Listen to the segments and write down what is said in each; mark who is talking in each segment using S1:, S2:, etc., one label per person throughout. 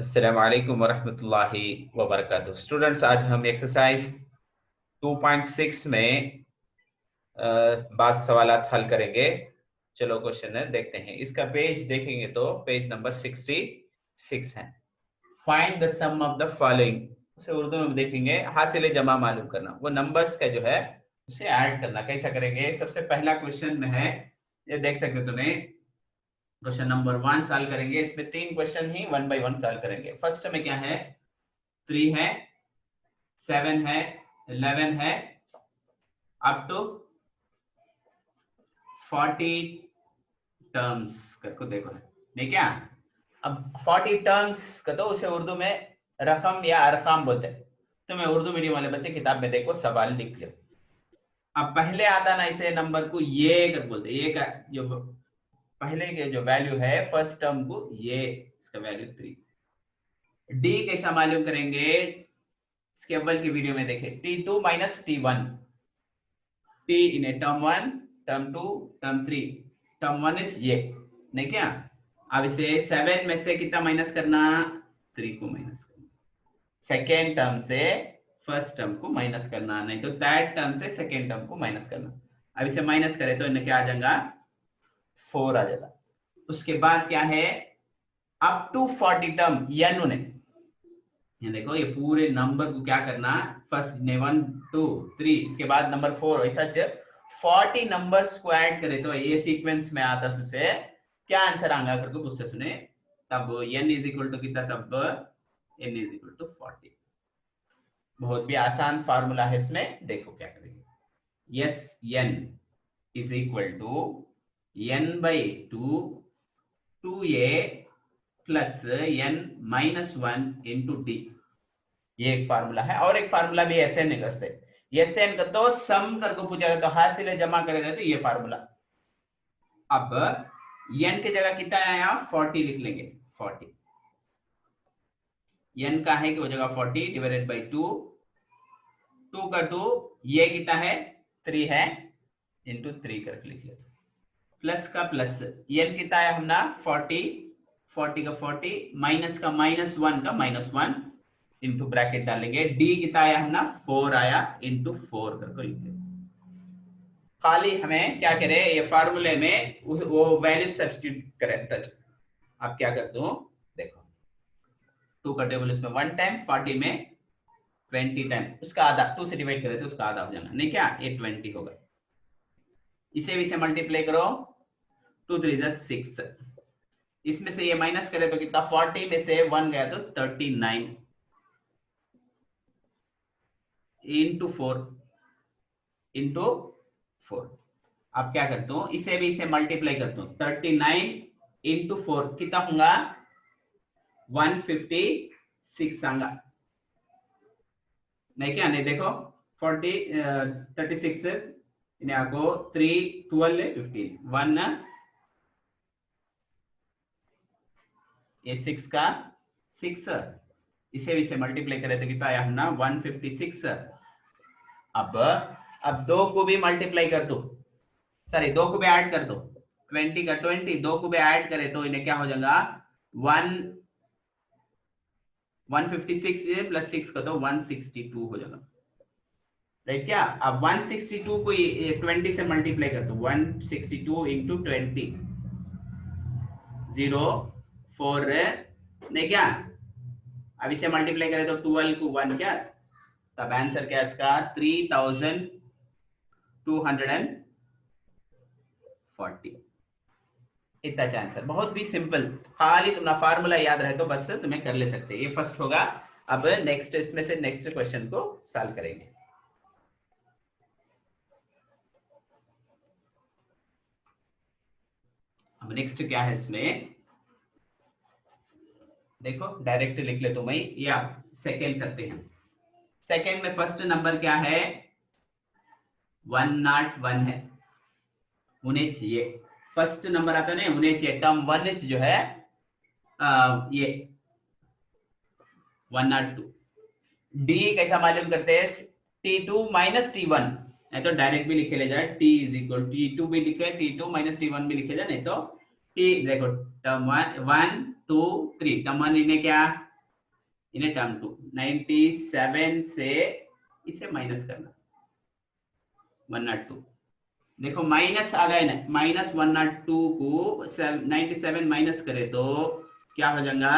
S1: अस्सलाम वालेकुम वरहमतुल्लाहि वबरकातुहू। स्टूडेंट्स, आज हम एक्सरसाइज 2.6 में बाद सवालात हल करेंगे। चलो क्वेश्चन है देखते हैं। इसका पेज देखेंगे तो पेज नंबर 66 है। Find the sum of the following, उसे उर्दू में देखेंगे। हासिल जमा मालूम करना, वो नंबर्स का जो है उसे ऐड करना। कैसा करेंगे? सबसे पहला क्वेश्चन में है, ये देख सकते हो तुम्हें, क्वेश्चन नंबर 1 सॉल्व करेंगे। इसमें 3 क्वेश्चन ही 1 बाय 1 सॉल्व करेंगे। फर्स्ट में क्या है? 3 है, 7 है, 11 है, अप टू 40 टर्म्स करको देखो है नहीं क्या? अब 40 टर्म्स का तो उसे उर्दू में रकम या अरकाम बोलते हैं। तो मैं उर्दू मीडियम वाले बच्चे किताब में देखो, सवाल लिख लो। अब पहले आता ना इसे नंबर को ये कर बोलते, ये का जो पहले के जो वैल्यू है फर्स्ट टर्म को, ये इसका वैल्यू 3। डी कैसा मालूम करेंगे? इसके अव्वल की वीडियो में देखें। T2 minus T1, T in a term 1, term 2, term 3, term 1 is ये नहीं क्या? अब इसे 7 में से कितना माइनस करना? 3 को माइनस करना। सेकेंड टर्म से फर्स्ट टर्म को माइनस करना, नहीं तो थर्ड टर्म से सेकेंड टर्म को माइनस करना। अब इसे माइनस करें तो इन्हें क्या आ जाएगा? 4 आ जाएगा। उसके बाद क्या है? अप टू 40 टर्म, यानी ने ये देखो, ये पूरे नंबर को क्या करना? फर्स्ट ने 1 2 3, इसके बाद नंबर 4, ऐसा 40 नंबर्स को ऐड करें तो ये सीक्वेंस में आता से क्या आंसर आएगा करके मुझसे सुने। तब n इज इक्वल टू कितना? तब n इज इक्वल टू 40। बहुत भी आसान फार्मूला है इसमें, देखो क्या करेंगे। Yes, n is equal to n by 2 2a plus n minus 1 into D. ये एक फार्मूला है। और एक फार्मूला भी ऐसे निकलते, एस एन का तो सम करके पूछा तो हासिल जमा करेंगे तो ये फार्मूला। अब n की जगह कितना आया? 40 लिख लेंगे। 40 n का है कि वो जगह 40 डिवाइडेड बाई 2, 2 का 2, ये कितना है? 3 है, इंटू 3 करके लिख लेते। प्लस का प्लस, n कितना है हमने? 40, 40 का 40, माइनस का माइनस 1 का माइनस 1 इंटू ब्रैकेट डालेंगे। डी कितना आया हमने? 4 आया, इंटू 4 करके लिख लेते। खाली हमें क्या करें? ये फार्मूले में वो वैल्यू सब्स्टिट्यूट करें। तक अब क्या करते हो देखो, 2 का टेबल इसमें 1 टाइम, 40 में 20 टाइम, उसका आधा 2 से डिवाइड करें तो उसका आधा हो जाना नहीं क्या? ये 20 होगा। इसे भी से मल्टीप्लाई करो, 2 3 जा 6, इसमें से ये माइनस करें तो कितना? 40 में से 1 गया तो 39 इंटू 4 इंटू 4। अब क्या करता हूं, इसे भी इसे मल्टीप्लाई करता हूं। 39 इंटू 4 कितना होगा? 156 आएगा नहीं क्या? नहीं देखो, 36 इन्हें आगो 3 12 15 1, ये 6 का 6, इसे भी से मल्टीप्लाई करें तो कितना आया हमने? 156। अब 2 को भी मल्टीप्लाई कर दो, सॉरी 2 को भी ऐड कर दो। 20 का 20, 2 को भी ऐड करें तो इन्हें क्या हो जाएगा? 156 प्लस 6 का तो 162 हो जाएगा राइट क्या? अब 162 को 20 से मल्टीप्लाई कर दो। 162 इंटू 20, 0 4 नहीं क्या? अब इसे मल्टीप्लाई करें तो 12 को 1 क्या? तब आंसर क्या इसका? 3240। इतना आंसर, बहुत भी सिंपल। खाली तुम्हारा फार्मूला याद रहे तो बस तुम्हें कर ले सकते। ये फर्स्ट होगा। अब नेक्स्ट, इसमें से नेक्स्ट क्वेश्चन को सॉल्व करेंगे। अब नेक्स्ट क्या है इसमें देखो, डायरेक्ट लिख ले तो मैं, या सेकेंड करते हैं। सेकेंड में फर्स्ट नंबर क्या है? 101 है। 19 ये फर्स्ट नंबर आता है ना, 19 टर्म 1 जो है ये 102। डी कैसा मालूम करते हैं? T2 माइनस T1, नहीं तो डायरेक्ट भी लिखे ले जाए। T इज इक्वल T2 भी लिखे, T2 माइनस T1 भी लिखे जाए, नहीं तो T देखो टर्म 1 1 2 3, टर्म 1 इन्हें क्या इन्हें टर्म 2 97 से इसे माइनस करना 102। देखो माइनस आ गए ना, माइनस 102 को 97 माइनस करे तो क्या हो जाएगा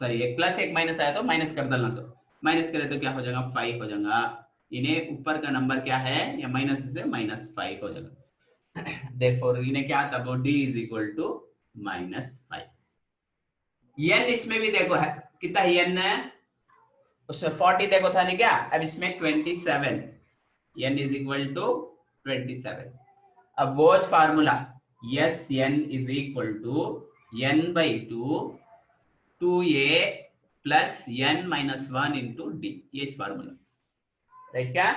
S1: सॉरी एक प्लस एक माइनस आया तो माइनस कर डालना, तो माइनस करे तो क्या हो जाएगा 5 हो जाएगा। इन्हें ऊपर का नंबर क्या है या माइनस से -5 हो जाएगा। देयरफॉर इन्हें क्या था वो d is equal to -5। n इसमें भी देखो है कितना n है, उसमें 40 देखो था नहीं क्या, अब इसमें 27 n इज इक्वल टू 27। अब watch formula yes n is equal to n by 2 2a plus n minus 1 into D, ये फार्मूला राइट क्या।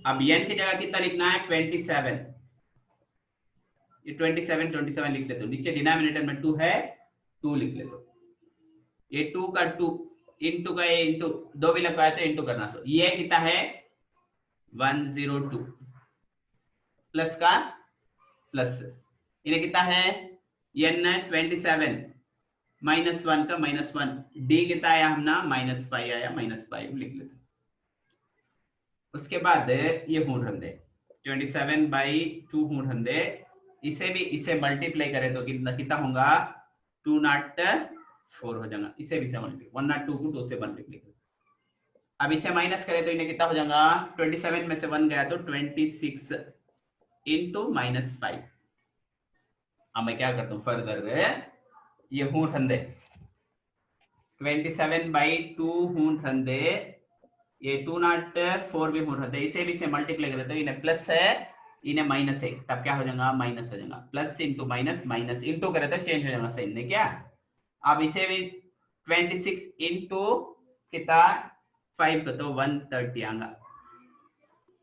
S1: अब n की जगह कितना लिखना है 27, ये 27 लिख लेते हो, नीचे डिनोमिनेटर में 2 है 2 लिख लेते हो, ये 2 का 2 इंटू का ये इंटू 2 भी लगाया तो इंटू करना, सो ये कितना है 102 प्लस का प्लस इन्हें कितना है n 27 -1 का -1 d कितना आया हमने -5 आया -5 लिख लेते। उसके बाद ये हूं रंदे 27 बाई 2 हूं रंदे, इसे भी इसे मल्टीप्लाई करें तो कितना कितना होगा 204 हो जाएगा, इसे भी से मल्टीप्लाई 102 को 2 से मल्टीप्लाई करें। अब इसे माइनस करें तो इन्हें कितना हो जाएगा 27 में से 1 गया तो 26 इंटू -5। अब मैं क्या करता हूँ फर्दर ये हूं ठंडे 27 बाई 2 हूं ठंडे, ये 204 भी हूं ठंडे, इसे भी से मल्टीप्लाई करें तो इन्हें प्लस है इन्हें माइनस है, तब क्या हो जाएगा माइनस हो जाएगा, plus into minus minus into करे तो चेंज हो जाएगा साइन ने क्या। अब इसे भी 26 इंटू कितना 5 का तो 130 आएगा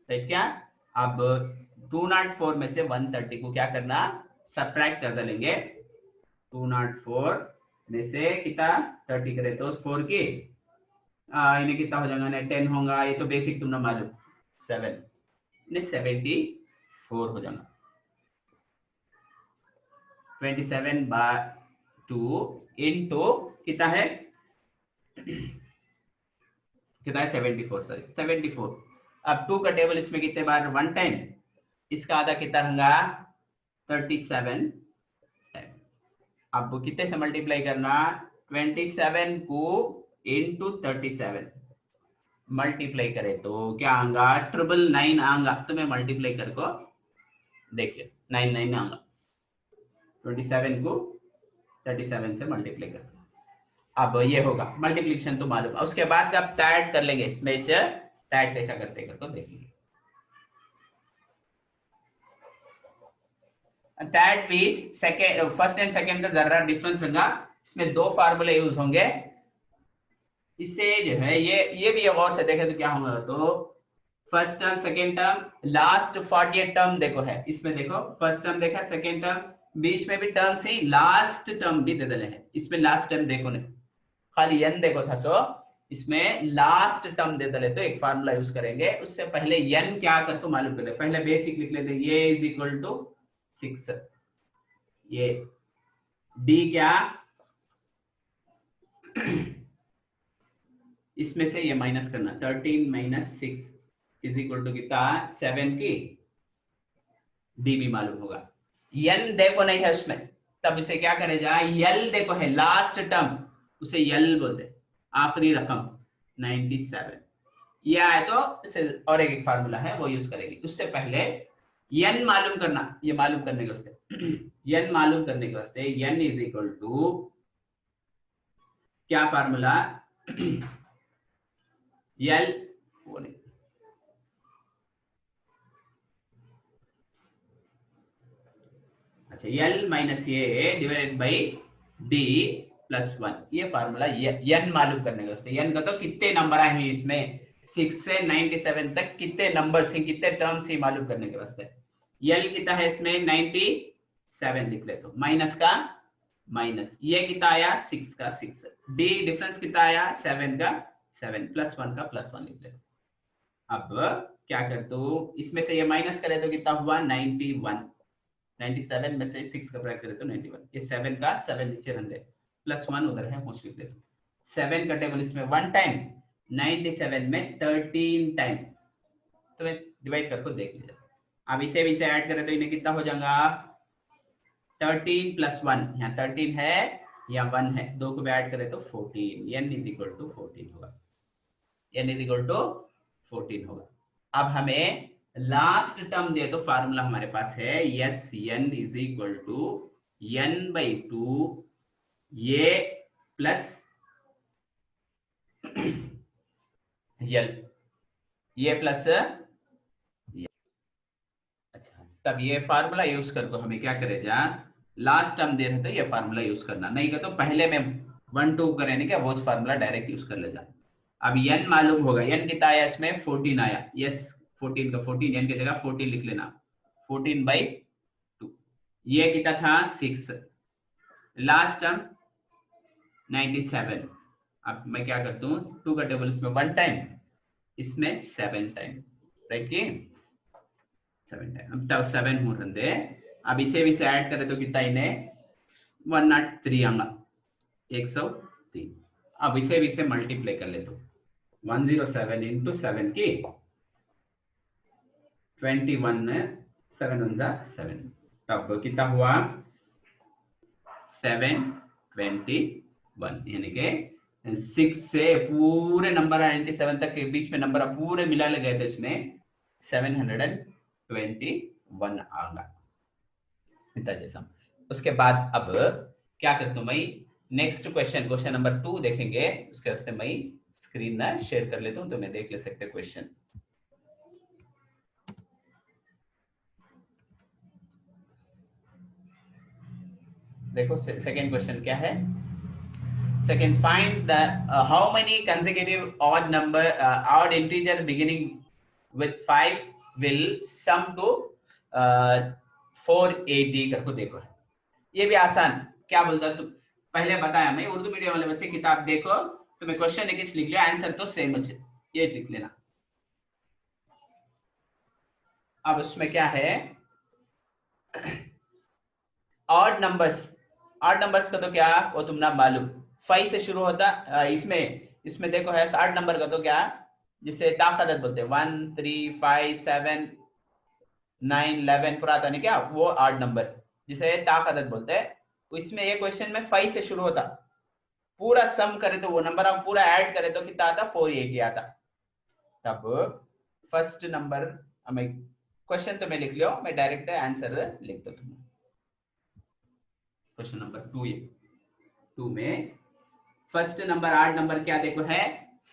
S1: राइट क्या। अब 204 में से 130 को क्या करना सब्ट्रैक्ट कर डालेंगे, 204 में से कितना 30 करे तो 4 की इन्हें कितना हो जाएगा ना 10 होगा, ये तो बेसिक तुमने मालूम 7 इन्हें 74 हो जाएगा। 27 बाय 2 इंटू कितना है कितना है 74 सॉरी 74। अब 2 का टेबल इसमें कितने बार 1 टाइम, इसका आधा कितना होगा 37। अब कितने से मल्टीप्लाई करना 27 को इंटू 37 मल्टीप्लाई करे तो क्या आएगा 999 आएगा, तो मैं मल्टीप्लाई कर को देखिए 99 आएगा, 27 को 37 से मल्टीप्लाई कर। अब ये होगा मल्टीप्लिकेशन तो मालूम, उसके बाद आप टैड कर लेंगे इसमें टैड कैसा करते कर तो देखेंगे। टैड भी सेकेंड फर्स्ट एंड सेकेंड का जरा डिफरेंस होगा, इसमें 2 फार्मूले यूज होंगे। इससे जो है ये भी और से देखें तो क्या होगा तो first term second term last 48 term देखो है, इसमें देखो फर्स्ट टर्म देखा सेकेंड टर्म बीच में भी टर्म से लास्ट टर्म भी दे दे हैं, इसमें लास्ट टर्म देखो नहीं खाली n देखो था, सो इसमें लास्ट टर्म दे दे तो एक फार्मूला यूज करेंगे। उससे पहले n क्या कर तो मालूम कर ले, पहले बेसिक लिख लेते ये इज इक्वल टू 6, ये d क्या इसमें से ये माइनस करना 13 माइनस 6 इज इक्वल टू कितना 7 की डी भी मालूम होगा। n देखो नहीं है उसमें, तब इसे क्या करे जाए l देखो है लास्ट टर्म उसे l बोलते आखिरी रकम 97, ये आए तो इसे और एक फार्मूला है वो यूज करेंगे। उससे पहले n मालूम करना, ये मालूम करने के वास्ते n मालूम करने के वास्ते n इज इक्वल टू क्या फार्मूला L वो नहीं अच्छा L minus A divided by D plus 1, ये फार्मूला n मालूम करने के वास्ते। n का तो कितने नंबर आए हैं इसमें 6 से 97 तक कितने नंबर से कितने टर्म से मालूम करने के वास्ते। L कितना है इसमें 97 लिख ले तो माइनस का माइनस ये कितना आया 6 का 6, d डिफरेंस कितना आया 7 का 7 प्लस 1 का प्लस 1 लिख ले। अब क्या कर दो इसमें से ये माइनस करे तो कितना हुआ 91, 97 में से 6 का ब्रैकेट करे तो 91, ये 7 का 7 नीचे रख दे +1 उधर है, वो लिख देता हूँ। 7 का टेबल इसमें 1 टाइम, 97 में 13 टाइम, तो मैं डिवाइड करके देख लीजिए। अब इसे भी ऐड करें तो इन्हें कितना हो जाएगा, 13 + 1, यहाँ 13 है या 1 है, दो को भी ऐड करें तो 14, n = 14 होगा, n = 14 होगा। अब हमें लास्ट टर्म दे तो फार्मूला हमारे पास है यस n = n/2 ये प्लस यल, ये प्लस, अच्छा तब ये फार्मूला यूज करके हमें क्या करें, जा लास्ट टर्म दे रहे तो ये फार्मूला यूज करना, नहीं का तो पहले में 1 2 करेंगे क्या, वो फार्मूला डायरेक्ट यूज कर ले जा। अब n मालूम होगा, n कितना आया इसमें 14 आया, यस 14 का 14, n की जगह 14 लिख लेना, 14/2, ये कितना था 6, लास्ट टर्म 97। अब मैं क्या करता हूँ, 2 का टेबल इसमें 1 टाइम, इसमें 7 टाइम, राइट की 7 टाइम, अब तब 7 हो रहे, अब इसे भी से ऐड करें तो कितना इन्हें 103 आंगा, 103। अब इसे भी से मल्टीप्लाई कर ले तो 107 × 7 की 21, 7 1 7, तब कितना हुआ 721, यानी कि 6 से पूरे नंबर 97 तक के बीच में नंबर पूरे मिला ले गए थे, इसमें 721 आंगा इतना जैसा। उसके बाद अब क्या करता हूं मैं, नेक्स्ट क्वेश्चन नंबर 2 देखेंगे, उसके वास्ते मैं स्क्रीन ना शेयर कर लेता हूं तो मैं देख ले सकते क्वेश्चन। देखो सेकंड क्वेश्चन क्या है, second find the how many consecutive odd integer beginning with 5 will sum to 480 करको देखो, ये भी आसान, क्या बोलता तुम पहले बताया मैं, उर्दू मीडियम वाले बच्चे किताब देखो, तुम्हें क्वेश्चन एक लिख लिया, आंसर तो सेम है, ये लिख लेना। अब उसमें क्या है, ऑड नंबर्स का तो क्या वो तुम ना मालूम, 5 से शुरू होता, इसमें देखो है 8 नंबर का तो क्या जिसे ताकदत बोलते हैं, 1 3 5 7 9 11 पूरा आता नहीं क्या, वो 8 नंबर जिसे ताकदत बोलते हैं। इसमें ये क्वेश्चन में 5 से शुरू होता, पूरा सम करे तो वो नंबर आप पूरा ऐड करे तो कितना आता, 480 आता। तब फर्स्ट नंबर हमें क्वेश्चन तो मैं लिख लियो, मैं डायरेक्ट आंसर लिख दो तुम्हें। क्वेश्चन नंबर 2 में फर्स्ट नंबर 8 नंबर क्या देखो है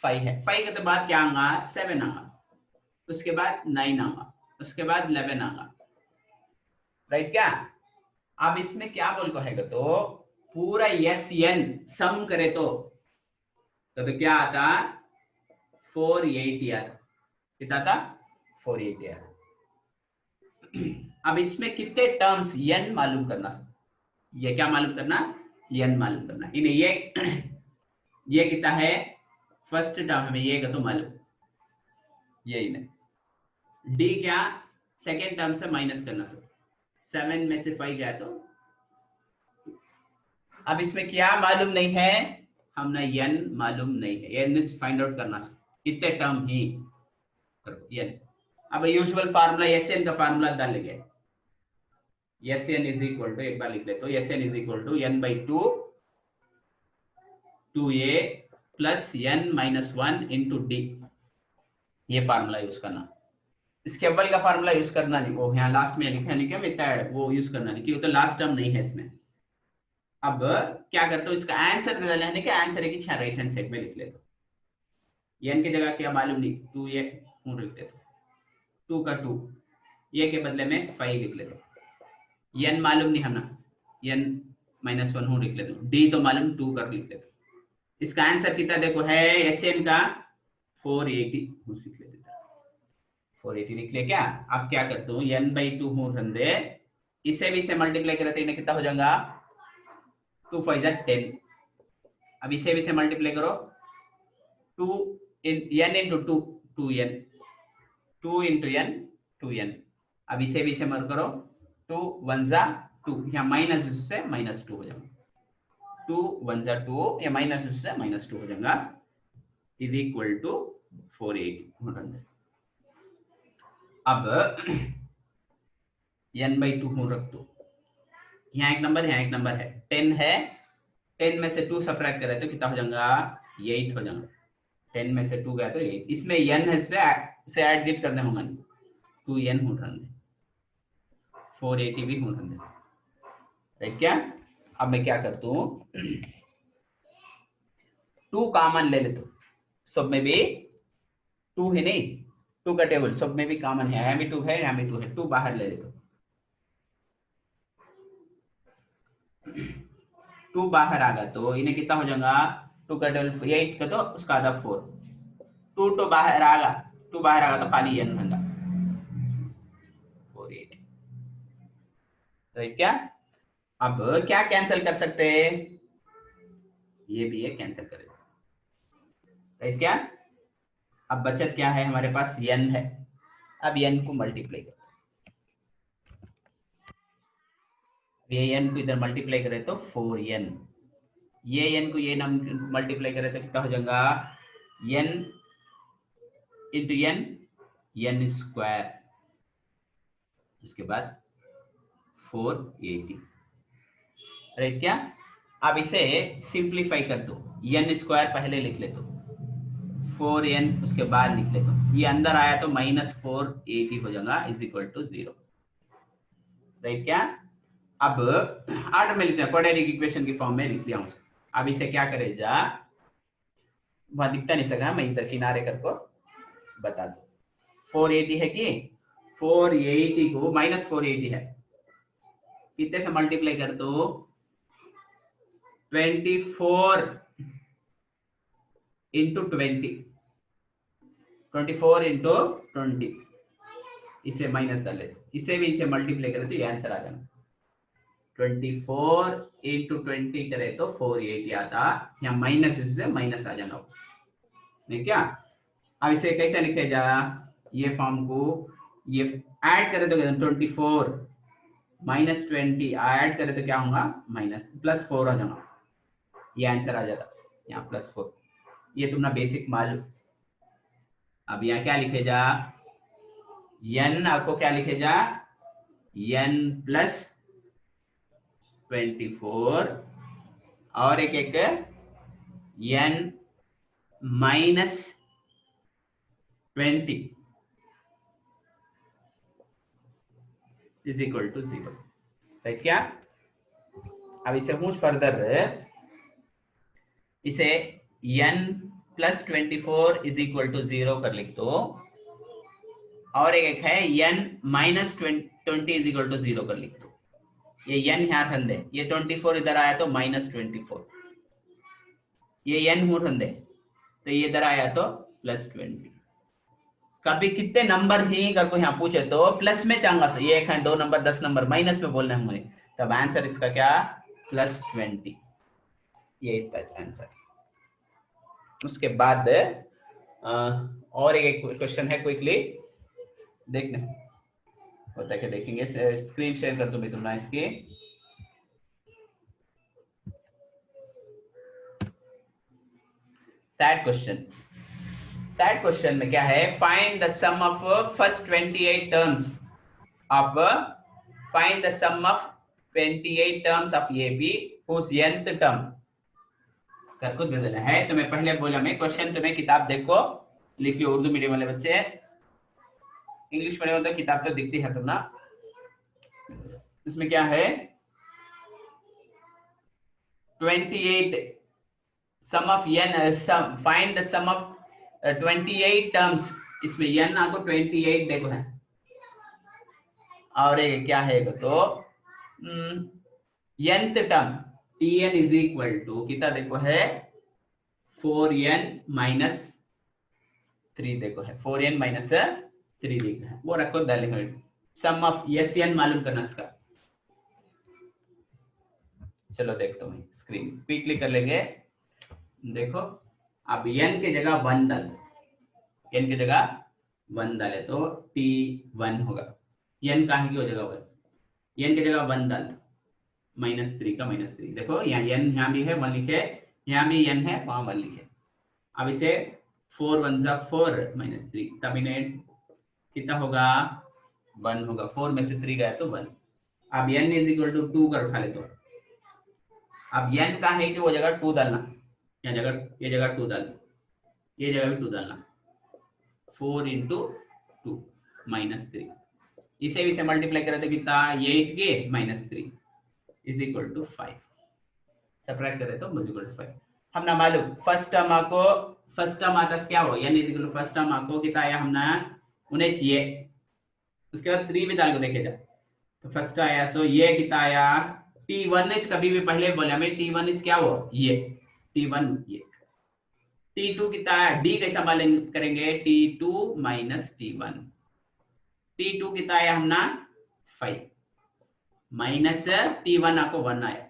S1: 5 है, 5 के बाद क्या आऊंगा 7 आऊंगा, उसके बाद 9 आऊंगा, उसके बाद 11 आऊंगा, राइट क्या। अब इसमें क्या बोल को है तो पूरा यस एन सम करे तो क्या आता 480 आता, कितना आता 480 आता। अब इसमें कितने टर्म्स n मालूम करना, ये क्या मालूम करना, n मालूम करना, इन्हें ये कितना है फर्स्ट टर्म में, ये का तो मालूम, ये इन्हें d क्या सेकेंड टर्म से माइनस करना, 7 में से 5 गया तो। अब इसमें क्या मालूम नहीं है, हम ना n मालूम नहीं है, n फाइंड आउट करना, कितने टर्म ही n। अब यूजुअल फार्मूला Sn का फार्मूला डाल लेंगे, Sn = एक बार लिख ले तो Sn = n/2 2a plus n - 1 into d, ये फार्मूला यूज करना। इसके अव्वल का फार्मूला यूज करना नहीं, वो यहाँ लास्ट में लिखा नहीं क्या मेथड, वो यूज करना नहीं क्योंकि तो लास्ट टर्म नहीं है इसमें। अब क्या करते हो, इसका आंसर लेने के आंसर है कि राइट हैंड साइड में लिख लेते हो, n की जगह क्या मालूम नहीं 2a लिख लेते हो, 2 का 2 ये के बदले में 5 लिख लेते हो, n मालूम नहीं हम ना n - 1 लिख लेते हो, d तो मालूम 2 कर लिख लेते हो। इसका आंसर कितना देखो है Sn का 480 लिख लेते, 480 लिख ले क्या। अब क्या करता हूँ n/2 हूँ रंदे, इसे भी से मल्टीप्लाई करते इन्हें कितना हो जाएगा 2 5 10। अब इसे भी से मल्टीप्लाई करो 2 n into 2 2n 2 into n 2n। अब इसे भी से मर करो 2 1 2, यहाँ माइनस से -2 हो जाएगा, 2 1 जा 2 या माइनस उससे -2 हो जाएगा इज इक्वल टू 480। अब n/2 हूं रख दो, यहाँ एक नंबर यहाँ एक नंबर है 10 है, 10 में से 2 सब्ट्रैक्ट करें तो कितना हो जाएगा 8 हो जाएगा, 10 में से 2 गया तो 8, इसमें n है से ऐड करने होगा 2n हो रहा है 480 भी हो रहा है, राइट क्या। अब मैं क्या करता हूँ 2 कॉमन ले लेता हूँ, सब में भी 2 है नहीं, 2 का टेबल सब में भी कॉमन है, यहाँ भी 2 है यहाँ भी 2 है, 2 बाहर ले लेता हूँ, 2 बाहर आ गया तो इन्हें कितना हो जाएगा 2 का टेबल 8 का तो उसका आधा 4, 2 तो बाहर आ गया, 2 बाहर आ गया तो खाली n बन गया 480, राइट क्या। अब क्या कैंसिल कर सकते हैं, ये भी है कैंसिल करें, राइट क्या। अब बचत क्या है हमारे पास n है, अब n को मल्टीप्लाई करते हैं, ये n को इधर मल्टीप्लाई करें तो 4n, ये n को ये मल्टीप्लाई करें तो कितना हो जाएगा n इंटू n स्क्वायर, इसके बाद 480, राइट क्या। अब इसे सिंप्लीफाई कर दो, n स्क्वायर पहले लिख ले तो 4n उसके बाद लिख ले तो ये अंदर आया तो -480 हो जाएगा इज इक्वल टू 0, राइट क्या। अब आर्डर में लिखते हैं, क्वाड्रेटिक इक्वेशन की फॉर्म में लिख लिया हूं, अब इसे क्या करे जा, वहां दिखता नहीं सका, मैं इधर किनारे करके बता दो, 480 है कि 480 को -480 है, कितने से मल्टीप्लाई कर दो 24 इंटू 20, 24 इंटू 20, इसे माइनस कर ले, इसे भी इसे मल्टीप्लाई करें तो ये आंसर आ जाएगा 24 इंटू 20 करे तो 480 आता, यहाँ माइनस इससे माइनस आ जाएगा, नहीं क्या। अब इसे कैसे लिखे जा, ये फॉर्म को ये ऐड करे तो 24 -20 ऐड करे तो क्या होगा +4 आ जाएगा, ये आंसर आ जाता, यहाँ +4, ये तुमने बेसिक मालूम। अब यहाँ क्या लिखे जा, n आपको क्या लिखे जा n +24 और एक n -20 is equal to 0, right क्या। अब इसे कुछ फर्दर इसे n +24 इज इक्वल टू 0 कर लिख दो, और एक है n -20 इज इक्वल टू 0 कर लिख दो, ये n यहाँ रख दे, ये 24 इधर आया तो -24, ये n हो रख दे तो ये इधर आया तो +20, कभी कितने नंबर ही करको यहाँ पूछे तो प्लस में चाहूंगा, ये एक है 2 नंबर 10 नंबर माइनस में बोलना है मुझे, तब आंसर इसका क्या +20, ये आंसर। उसके बाद और एक क्वेश्चन है, क्विकली देखने होता है कि देखेंगे, स्क्रीन शेयर कर दो मैं तुम्हारा इसकी, थर्ड क्वेश्चन में क्या है, find the sum of first 28 terms of find the sum of 28 terms of AB whose nth term कर कुछ बदलना है। तो मैं पहले बोला, मैं क्वेश्चन तुम्हें किताब देखो लिखियो, उर्दू मीडियम वाले बच्चे, इंग्लिश मीडियम तो किताब तो दिखती है तुम ना, इसमें क्या है 28 sum of n, find the sum of 28 terms, इसमें n आपको 28 देखो है, और एक क्या है तो nth term tn is equal to कितना देखो है 4n -3 देखो है, 4n -3 देखो है, वो रखो डालेंगे, सम ऑफ n मालूम करना इसका। चलो देखता हूँ, स्क्रीन क्विकली कर लेंगे, देखो अब n के जगह 1 डाल, n की जगह 1 डाले तो t1 होगा, n कहाँ की हो जाएगा 1, n की जगह 1 डाल, -3 का -3। देखो यहाँ n यहाँ भी है 1 लिखे, यहाँ भी n है वहां 1 लिखे। अब इसे 4 1 जा 4 -3, तब इन्हें कितना होगा 1 होगा। 4 में से 3 गया तो 1। अब n इज इक्वल टू 2 कर उठा ले तो अब n का है कि वो जगह 2 डालना, यहाँ जगह ये जगह 2 डाल, ये जगह भी 2 डालना। 4 इंटू 2 -3, इसे भी से मल्टीप्लाई करें तो कितना 8 के -3 इज इक्वल टू 5। सब्ट्रैक्ट करें तो इज इक्वल टू 5। हम ना मालूम फर्स्ट टर्म को, फर्स्ट टर्म आता क्या हो n is equal to first term को कितना आया हमने उन्हें चाहिए, उसके बाद 3 भी डाल को देखे जा तो फर्स्ट आया। सो ये कितना आया t1h, कभी भी पहले बोला हमें t1h क्या हो ये t1, ये t2 कितना है d कैसा मालूम करेंगे t2 माइनस t1, t2 कितना आया हमने 5 माइनस t1 आपको 1 आया,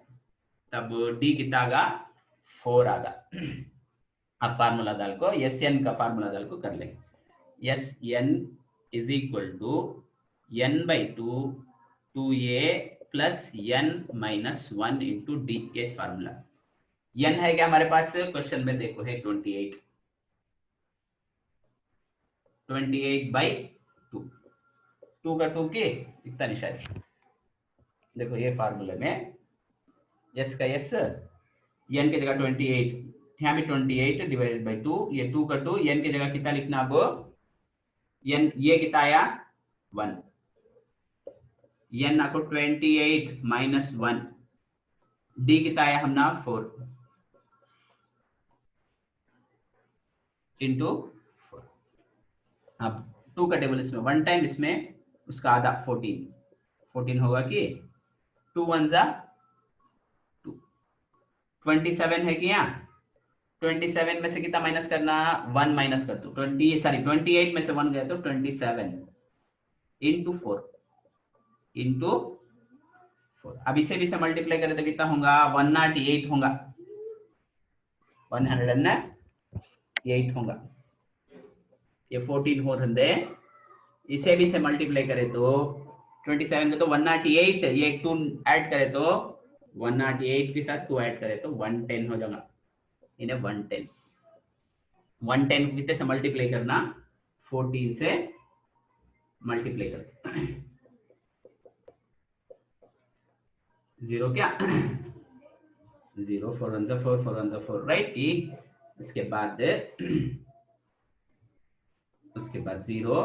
S1: तब d कितना आगा 4 आगा। अब फार्मूला डाल को Sn का फार्मूला डाल को कर लेंगे। Sn is equal to n/2 2a plus n minus 1 into D, ये फार्मूला। n है क्या हमारे पास क्वेश्चन में देखो है 28, 28/2, 2 का 2 के इतना निशान। देखो ये फार्मूले में s का s, n की जगह 28, यहाँ भी 28 डिवाइडेड बाई 2, ये 2 का 2, n की जगह कितना लिखना अब n, ये कितना आया 1, n आपको 28 माइनस 1, d कितना आया हमने 4 इंटू 4। अब 2 का टेबल इसमें 1 टाइम, इसमें उसका आधा 14 होगा कि 2 1 जा 2, 27 है कि यहाँ 27 में से कितना माइनस करना 1 माइनस कर दो 28 में से 1 गया तो 27 इंटू 4 इंटू 4। अब इसे भी से मल्टीप्लाई करें तो कितना होगा 108 होगा, 108 होगा। ये 14 हो रहे, इसे भी से मल्टीप्लाई करें तो 27 में तो 108, ये 2 ऐड करें तो 108 के साथ 2 ऐड करें तो 110 हो जाएगा, इन्हें 110 को कितने से मल्टीप्लाई करना 14 से मल्टीप्लाई कर 0 क्या 0 4 1 4 4 1 4 राइट की। उसके बाद 0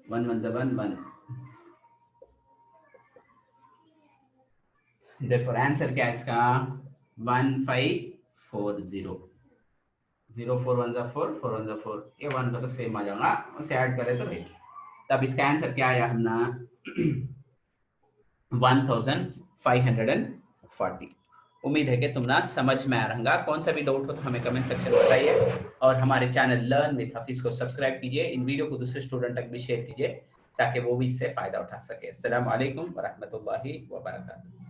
S1: 1 1 1 1, therefore आंसर क्या है इसका 1540। 0 4 1 4 4 1 4, ये 1 का तो सेम आ जाएगा, उसे ऐड करें तो राइट। तब इसका आंसर क्या आया हमने 1540। उम्मीद है कि तुमने समझ में आ रहा। कौन सा भी डाउट हो तो हमें कमेंट सेक्शन में बताइए, और हमारे चैनल लर्न विद हफीज को सब्सक्राइब कीजिए, इन वीडियो को दूसरे स्टूडेंट तक भी शेयर कीजिए ताकि वो भी इससे फायदा उठा सके। अस्सलाम वालेकुम व रहमतुल्लाहि व बरकातहू।